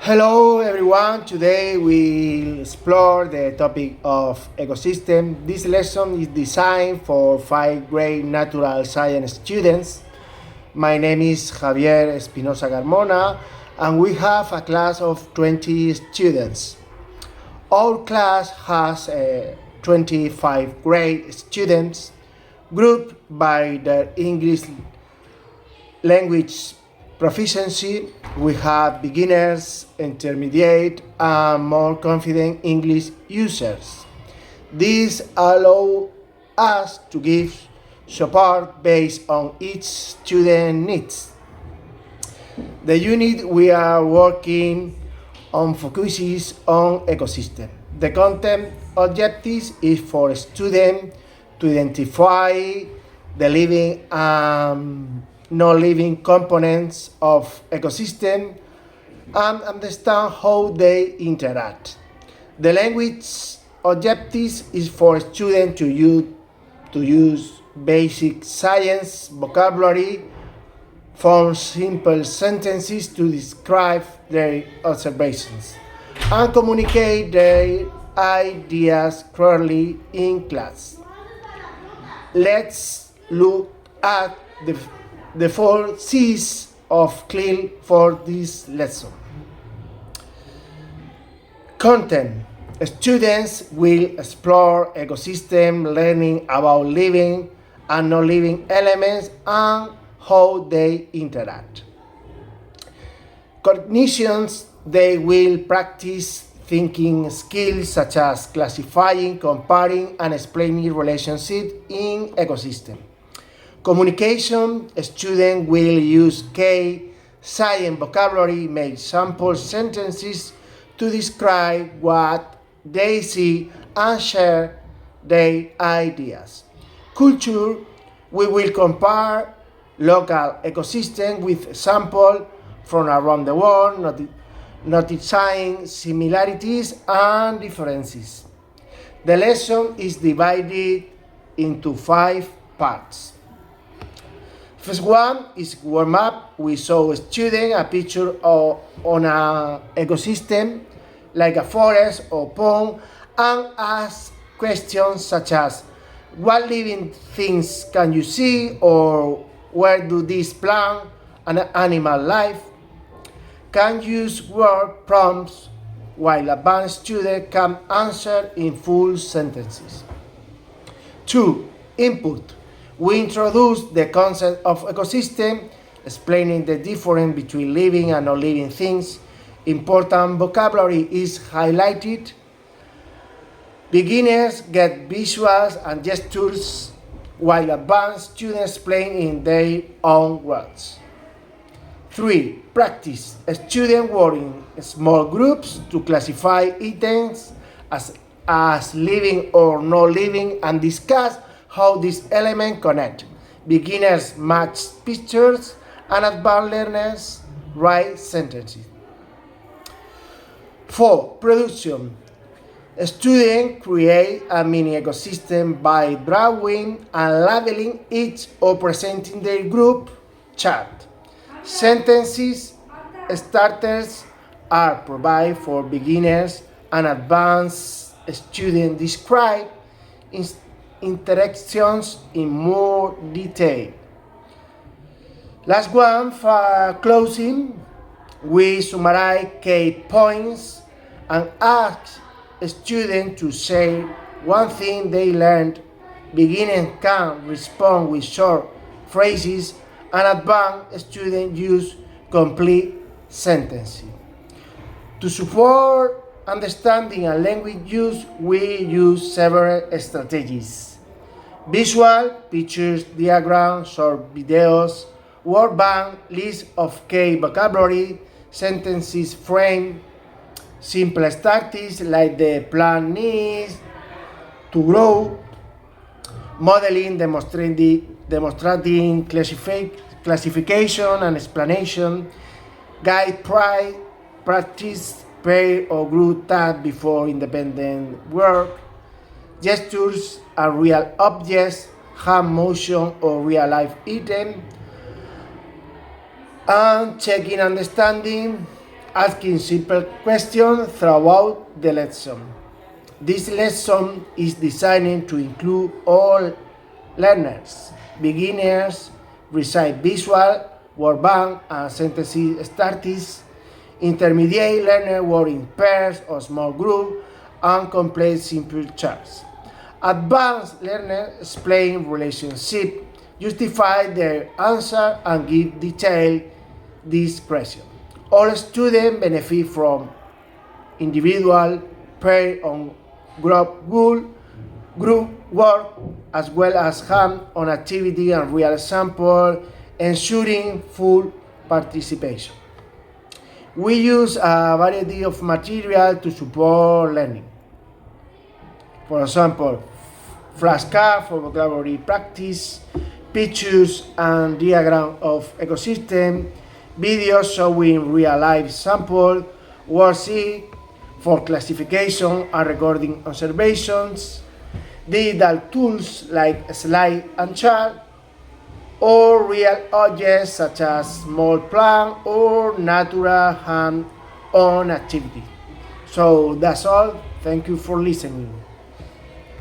Hello everyone, today we'll explore the topic of ecosystem. This lesson is designed for 5th grade natural science students. My name is Javier Espinosa Carmona and we have a class of 20 students. Our class has 25 grade students grouped by their English language proficiency. We have beginners, intermediate, and more confident English users. This allows us to give support based on each student needs. The unit we are working on focuses on ecosystem. The content objectives is for students to identify the living and non-living components of ecosystem and understand how they interact. The language objectives is for students to use basic science vocabulary, form simple sentences to describe their observations, and communicate their ideas clearly in class. Let's look at the 4 C's of CLIL for this lesson. Content. Students will explore ecosystem, learning about living and non-living elements and how they interact. Cognitions. They will practice thinking skills such as classifying, comparing, and explaining relationships in ecosystem. Communication. A student will use key science vocabulary, make sample sentences to describe what they see and share their ideas. Culture. We will compare local ecosystems with samples from around the world, noticing similarities and differences. The lesson is divided into 5 parts. First one is warm up. We show a student a picture on an ecosystem like a forest or pond and ask questions such as what living things can you see, or where do these plant and animal live? Can use word prompts, while advanced students can answer in full sentences. 2. Input. We introduce the concept of ecosystem, explaining the difference between living and non-living things. Important vocabulary is highlighted. Beginners get visuals and gestures, while advanced students explain in their own words. 3. Practice. Students work in small groups to classify items as living or non living and discuss how these elements connect. Beginners match pictures and advanced learners write sentences. 4. Production. Students create a mini ecosystem by drawing and labeling each or presenting their group chart. Sentences starters are provided for beginners and advanced students describe interactions in more detail. Last one, for closing, we summarize key points and ask students to say one thing they learned. Beginners can respond with short phrases and advanced students use complete sentences. To support understanding and language use, we use several strategies: visual, pictures, diagrams, short videos, word bank, list of key vocabulary, sentences frame, simple strategies like the plant needs to grow, modeling, demonstrating classification and explanation, guide practice pair or group tasks before independent work, gestures are real objects, hand motion or real life item, and checking understanding asking simple questions throughout the lesson. This lesson is designed to include all learners, beginners, recite visual, word bank, and sentence starters, intermediate learners work in pairs or small groups, and complete simple charts. Advanced learners explain relationship, justify their answer, and give detailed description. All students benefit from individual, pair, and group work, as well as hand-on activity and real sample, ensuring full participation. We use a variety of material to support learning. For example, flashcards for vocabulary practice, pictures and diagrams of ecosystem, videos showing real-life sample, worksheets for classification and recording observations, digital tools like slide and chart, or real objects such as small plant or natural hand-on activity. So that's all. Thank you for listening.